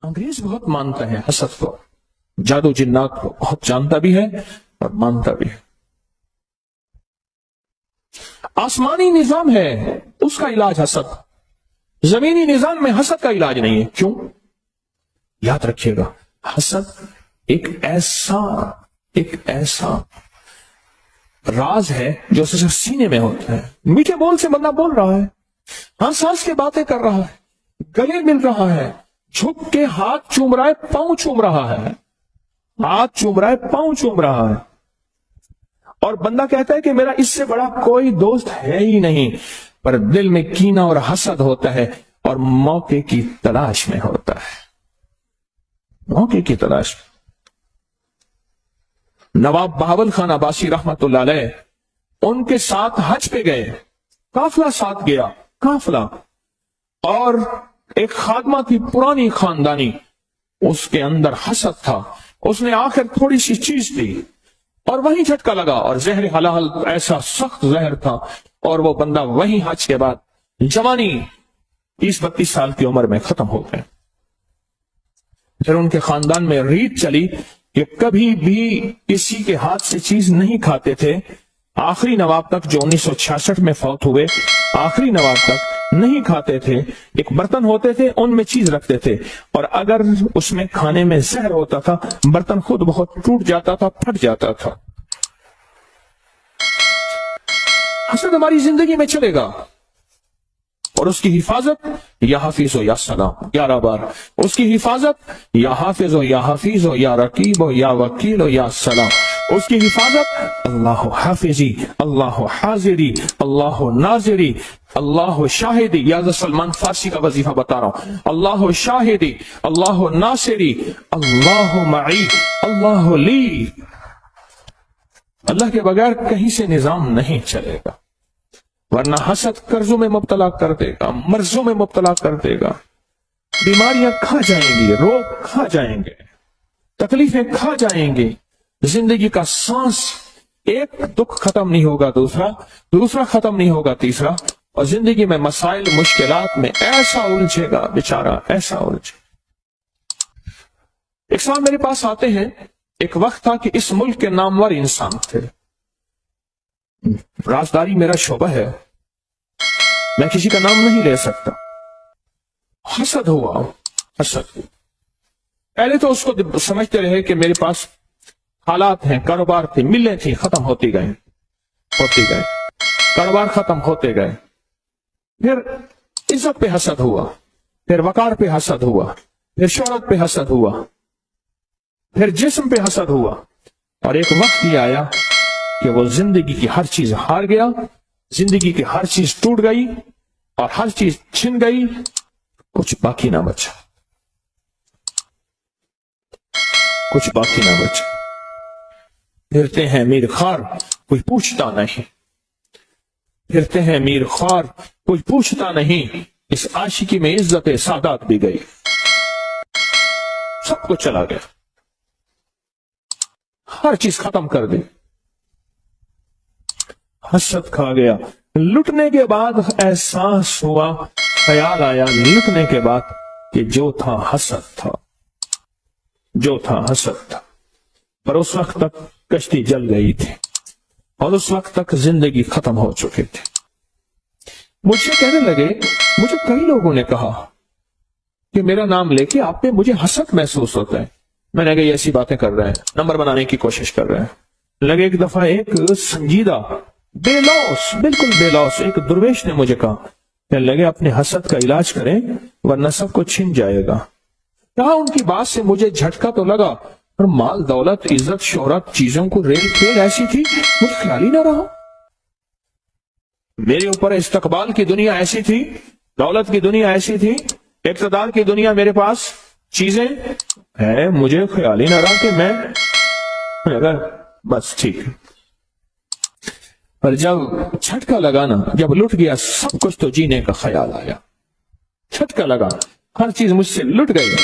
انگریز بہت مانتا ہے حسد کو، جادو جنات کو بہت جانتا بھی ہے اور مانتا بھی ہے۔ آسمانی نظام ہے اس کا علاج حسد، زمینی نظام میں حسد کا علاج نہیں ہے۔ کیوں؟ یاد رکھیے گا، حسد ایک ایسا راز ہے جو صرف سینے میں ہوتا ہے۔ میٹھے بول سے بندہ بول رہا ہے، ہنس ہنس کے باتیں کر رہا ہے، گلے مل رہا ہے، جھک کے ہاتھ چوم رہا ہے، پاؤں چوم رہا ہے، ہاتھ چوم رہا ہے، پاؤں چوم رہا ہے، اور بندہ کہتا ہے کہ میرا اس سے بڑا کوئی دوست ہے ہی نہیں، پر دل میں کینہ اور حسد ہوتا ہے اور موقع کی تلاش میں ہوتا ہے، موقع کی تلاش میں۔ نواب بہاول خان عباسی رحمت اللہ علیہ ان کے ساتھ حج پہ گئے، قافلہ ساتھ گیا، قافلہ، اور ایک خادمہ تھی پرانی خاندانی، اس کے اندر حسد تھا، اس نے آخر تھوڑی سی چیز دی اور وہیں جھٹکا لگا، اور زہر حلال ایسا سخت زہر تھا، اور وہ بندہ وہیں حج کے بعد جوانی 30-32 سال کی عمر میں ختم ہو گئے۔ پھر ان کے خاندان میں ریت چلی کہ کبھی بھی کسی کے ہاتھ سے چیز نہیں کھاتے تھے، آخری نواب تک جو 1966 میں فوت ہوئے، آخری نواب تک نہیں کھاتے تھے۔ ایک برتن ہوتے تھے، ان میں چیز رکھتے تھے، اور اگر اس میں کھانے میں زہر ہوتا تھا، برتن خود بہت ٹوٹ جاتا تھا، پھٹ جاتا تھا۔ حسد ہماری زندگی میں چلے گا، اور اس کی حفاظت یا حافظ ہو یا سلام، 11 بار اس کی حفاظت یا حافظ ہو یا حفیظ ہو یا رقیب ہو یا وکیل ہو یا سلام، اس کی حفاظت اللہ حافظی، اللہ حاضری، اللہ ناظری، اللہ شاہدی۔ یا سلمان فارسی کا وظیفہ بتا رہا ہوں، اللہ شاہدی، اللہ ناصری، اللہ معی، اللہ لی۔ اللہ کے بغیر کہیں سے نظام نہیں چلے گا، ورنہ حسد قرضوں میں مبتلا کر دے گا، مرضوں میں مبتلا کر دے گا، بیماریاں کھا جائیں گی، روگ کھا جائیں گے، تکلیفیں کھا جائیں گی، زندگی کا سانس ایک دکھ ختم نہیں ہوگا، دوسرا ختم نہیں ہوگا، تیسرا، اور زندگی میں مسائل مشکلات میں ایسا الجھے گا بیچارہ، ایسا الجھے۔ ایک صاحب میرے پاس آتے ہیں، ایک وقت تھا کہ اس ملک کے نامور انسان تھے، رازداری میرا شعبہ ہے، میں کسی کا نام نہیں لے سکتا۔ حسد ہوا، حسد ہوا۔ پہلے تو اس کو سمجھتے رہے کہ میرے پاس حالات ہیں، کاروبار تھے، ملیں تھی، ختم ہوتی گئے، کاروبار ختم ہوتے گئے۔ پھر عزت پہ حسد ہوا، پھر وقار پہ حسد ہوا، پھر شہرت پہ حسد ہوا، پھر جسم پہ حسد ہوا، اور ایک وقت یہ آیا کہ وہ زندگی کی ہر چیز ہار گیا، زندگی کی ہر چیز ٹوٹ گئی اور ہر چیز چھن گئی، کچھ باقی نہ بچا، کچھ باقی نہ بچا۔ پھرتے ہیں میر خوار، کوئی پوچھتا نہیں، پھرتے ہیں میر خوار، کوئی پوچھتا نہیں، اس عاشقی میں عزت سادات بھی گئی، سب کچھ چلا گیا، ہر چیز ختم کر دی، حسد کھا گیا۔ لٹنے کے بعد احساس ہوا، خیال آیا لٹنے کے بعد کہ جو تھا حسد تھا، جو تھا حسد تھا، پر اس وقت تک کشتی جل گئی تھی اور اس وقت تک زندگی ختم ہو چکی تھی۔ مجھ سے کہنے لگے، مجھے کئی لوگوں نے کہا کہ میرا نام لے کے آپ پہ مجھے حسد محسوس ہوتا ہے۔ میں نے کہا یہ ایسی باتیں کر رہے ہیں، نمبر بنانے کی کوشش کر رہے ہیں۔ لگے ایک دفعہ ایک سنجیدہ بے لوس، بالکل بے لوس ایک درویش نے مجھے کہا کہ لگے اپنے حسد کا علاج کریں ورنہ سب کو چھن جائے گا۔ کہا ان کی بات سے مجھے جھٹکا تو لگا، اور مال دولت عزت شہرت چیزوں کو ریل پھیل ایسی تھی مجھے خیال ہی نہ رہا۔ میرے اوپر استقبال کی دنیا ایسی تھی، دولت کی دنیا ایسی تھی، اقتدار کی دنیا میرے پاس چیزیں ہے، مجھے خیال ہی نہ رہا کہ میں بس ٹھیک۔ پر جب جھٹکا لگا نا، جب لٹ گیا سب کچھ تو جینے کا خیال آیا، جھٹکا لگا ہر چیز مجھ سے لٹ گئی،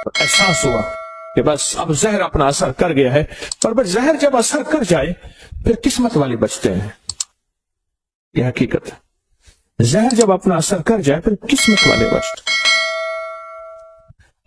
احساس ہوا کہ بس اب زہر اپنا اثر کر گیا ہے۔ پر بس زہر جب اثر کر جائے پھر قسمت والے بچتے ہیں، یہ حقیقت ہے، زہر جب اپنا اثر کر جائے پھر قسمت والے بچتے ہیں۔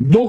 2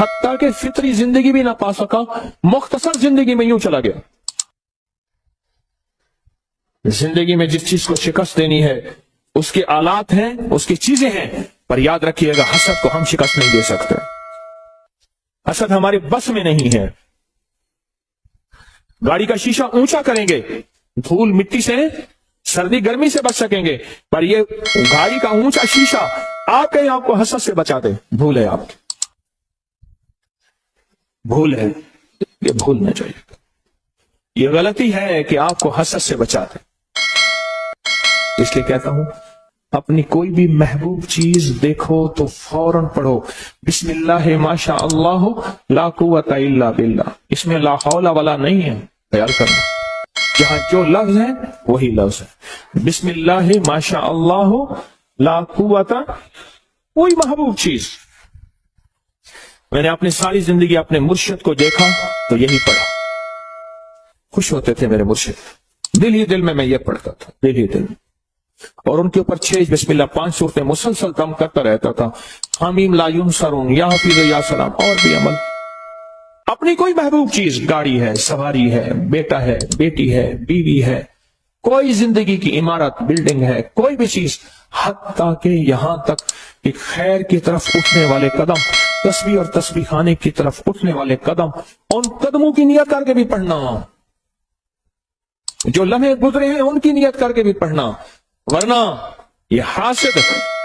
حتیٰ کہ فطری زندگی بھی نہ پا سکا، مختصر زندگی میں یوں چلا گیا۔ زندگی میں جس چیز کو شکست دینی ہے اس کے آلات ہیں، اس کی چیزیں ہیں، پر یاد رکھیے گا حسد کو ہم شکست نہیں دے سکتے، حسد ہمارے بس میں نہیں ہے۔ گاڑی کا شیشہ اونچا کریں گے، دھول مٹی سے، سردی گرمی سے بچ سکیں گے، پر یہ گاڑی کا اونچا شیشہ آپ کہیں آپ کو حسد سے بچا دے، بھول ہے آپ کی، بھول ہے، یہ بھولنا چاہیے۔ یہ غلطی ہے کہ آپ کو حسد سے بچا دے۔ اس لیے کہتا ہوں اپنی کوئی بھی محبوب چیز دیکھو تو فوراً پڑھو بسم اللہ ما شاء اللہ لا قوت الا باللہ، اس میں لا حول ولا نہیں ہے، خیال کرنا، جہاں جو لفظ ہے وہی لفظ ہے، بسم اللہ ما شاء اللہ لا قوت، کوئی محبوب چیز۔ میں نے اپنی ساری زندگی اپنے مرشد کو دیکھا تو یہی پڑھا، خوش ہوتے تھے میرے مرشد، دل ہی دل میں یہ پڑھتا تھا، دل ہی دل میں، اور ان کے اوپر 6 بسم اللہ 5 صورتیں مسلسل دم کرتا رہتا تھا، حمیم لا ینصرون، یا حفیظ یا سلام، اور بھی عمل۔ اپنی کوئی محبوب چیز، گاڑی ہے، سواری ہے، بیٹا ہے، بیٹی ہے، بیوی ہے، کوئی زندگی کی عمارت، بلڈنگ ہے، کوئی بھی چیز، حتیٰ کہ یہاں تک کہ خیر کی طرف اٹھنے والے قدم، تسبیح اور تسبیح خانے کی طرف اٹھنے والے قدم، ان قدموں کی نیت کر کے بھی پڑھنا، جو لمحے گزرے ہیں ان کی نیت کر کے بھی پڑھنا، ورنہ یہ حاسد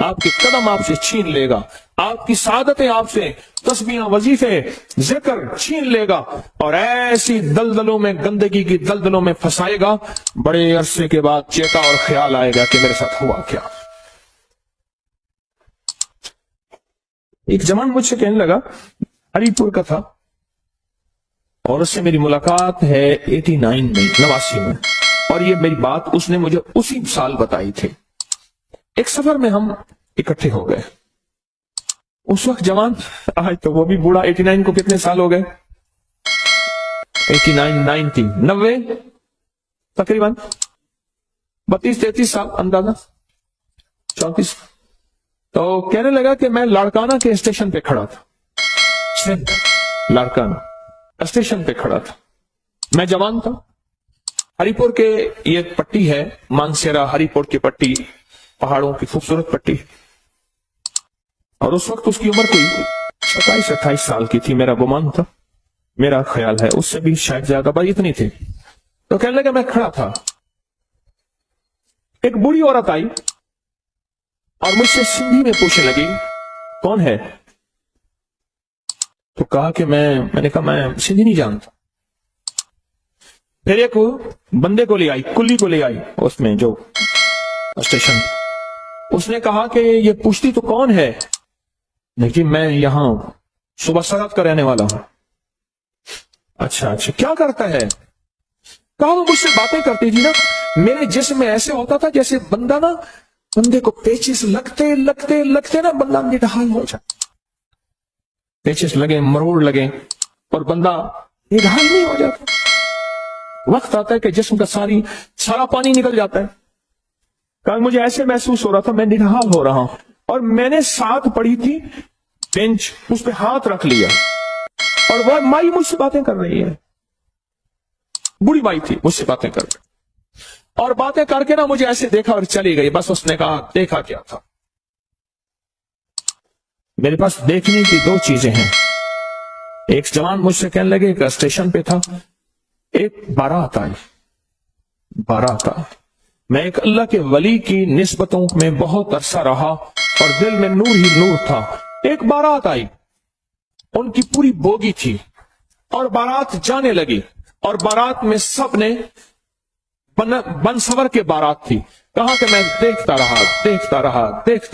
آپ کے قدم آپ سے چھین لے گا، آپ کی سعادتیں آپ سے، تسبیحاں، وظیفے، ذکر چھین لے گا، اور ایسی دلدلوں میں، گندگی کی دلدلوں میں پھنسائے گا، بڑے عرصے کے بعد چیتا اور خیال آئے گا کہ میرے ساتھ ہوا کیا۔ ایک جوان مجھ سے کہنے لگا، ہری پور کا تھا، اور اس سے میری ملاقات ہے 89 میں، اور یہ میری بات اس نے مجھے اسی سال بتائی تھی۔ ایک سفر میں ہم اکٹھے ہو گئے، اس وقت جوان، آج تو وہ بھی بوڑھا، 89 کو کتنے سال ہو گئے؟ 89 90 تقریباً 32-33 سال اندازہ، 34۔ تو کہنے لگا کہ میں لاڑکانہ کے اسٹیشن پہ کھڑا تھا، سندھ لاڑکانہ اسٹیشن پہ کھڑا تھا، میں جوان تھا، ہری پور کے یہ پٹی ہے، مانسیرا ہری پور کی پٹی، پہاڑوں کی خوبصورت پٹی، اور اس وقت اس کی عمر کوئی 27-28 سال کی تھی، میرا گمان تھا، میرا خیال ہے اس سے بھی شاید زیادہ، بس اتنی تھی۔ تو کہنے لگا میں کھڑا تھا، ایک بوڑھی عورت آئی اور مجھ سے سندھی میں پوچھنے لگی کون ہے؟ تو کہا کہ میں نے کہا میں سندھی نہیں جانتا۔ پھر ایک بندے کو لے آئی، کلی کو لے آئی اس میں جو اسٹیشن، اس نے کہا کہ یہ پوچھتی تو کون ہے؟ لیکن میں یہاں صبح سرحد کا رہنے والا ہوں۔ اچھا کیا کرتا ہے؟ کہا وہ مجھ سے باتیں کرتی تھی نا، میرے جسم میں ایسے ہوتا تھا جیسے بندے کو پیچز لگتے نا بندہ نڈھال ہو جائے، پیچز لگے، مروڑ لگے، اور بندہ نڈھال نہیں ہو جاتا، وقت آتا ہے کہ جسم کا سارا پانی نکل جاتا ہے۔ کہا مجھے ایسے محسوس ہو رہا تھا میں نڈھال ہو رہا ہوں، اور میں نے ساتھ پڑی تھی بینچ، اس پہ ہاتھ رکھ لیا، اور وہ مائی مجھ سے باتیں کر رہی ہے، بوڑھی مائی تھی، مجھ سے باتیں کر رہی، اور باتیں کر کے نا مجھے ایسے دیکھا اور چلی گئی۔ بس اس نے کہا دیکھا کیا تھا؟ میرے پاس دیکھنے کی 2 چیزیں ہیں۔ ایک جوان مجھ سے کہنے لگے کہ اسٹیشن پہ تھا، ایک بارات آئی، بارات آئی، میں ایک اللہ کے ولی کی نسبتوں میں بہت عرصہ رہا اور دل میں نور ہی نور تھا۔ ایک بارات آئی، ان کی پوری بوگی تھی، اور بارات جانے لگی، اور بارات میں سب نے بن سور کے بارات تھی۔ کہا کہ میں دیکھتا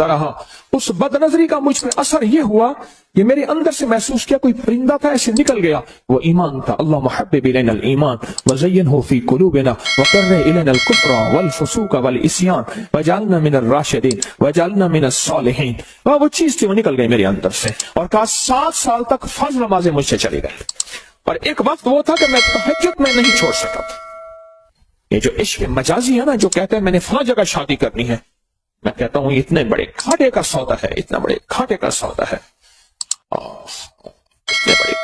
رہا، اس بد نظری کا مجھ پہ اثر یہ ہوا کہ میرے اندر سے محسوس کیا کوئی پرندہ تھا ایسے نکل گیا، وہ ایمان تھا۔ اللہ محبب الینا الایمان وزینہ فی قلوبنا وکرہ الینا الکفر والفسوق والعصیان وجعلنا من الراشدین وجعلنا من الصالحین۔ وہ چیز تھی، وہ نکل گئی میرے اندر سے، اور کہا 7 سال تک فرض نمازیں مجھ سے چلی گئی، اور ایک وقت وہ تھا کہ میں تہجد میں نہیں چھوڑ سکا تھا۔ یہ جو عشق مجازی ہے نا، جو کہتا ہے میں نے فلاں جگہ شادی کرنی ہے، میں کہتا ہوں اتنے بڑے کھاٹے کا سودا ہے، اتنا بڑے کھاٹے کا سودا ہے،